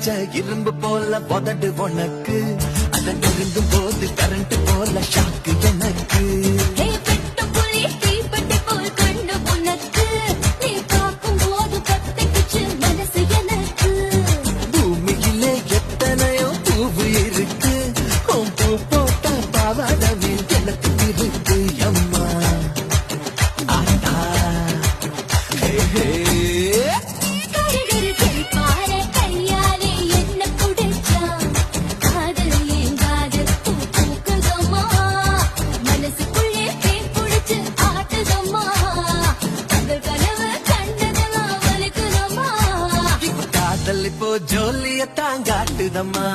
வச்ச இரும்பு போல உதடு உனக்கு அதை நெருங்கும் போது கரண்ட் போல ஷாக்கு எனக்கு பூமியிலே எத்தனையோ பூவு இருக்கு பூ போட்ட பாவாடவே எனக்கு இருக்கு அம்மா ஆட்டா ஹே ஹே இப்போ ஜோலிய தாங்காட்டுதம்மா